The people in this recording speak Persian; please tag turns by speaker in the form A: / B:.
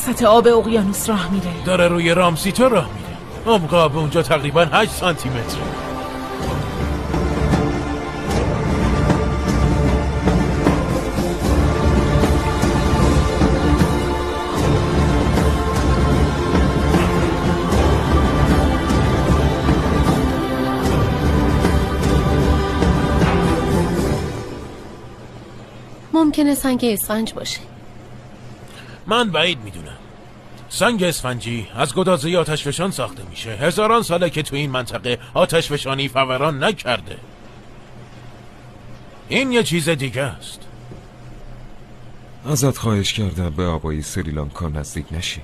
A: وسط آب اقیانوس راه میره.
B: داره روی رامسیتو راه میره. عمق آب اونجا تقریبا 8 سانتی متره.
C: ممکنه سنگ اسفنج باشه.
B: من بعید میدونم. سنگ اسفنجی از گدازه آتشفشان ساخته میشه. هزاران ساله که تو این منطقه آتشفشانی فوران نکرده. این یه چیز دیگه است.
D: ازت خواهش کردم به آبای سریلانکا نزدیک نشی.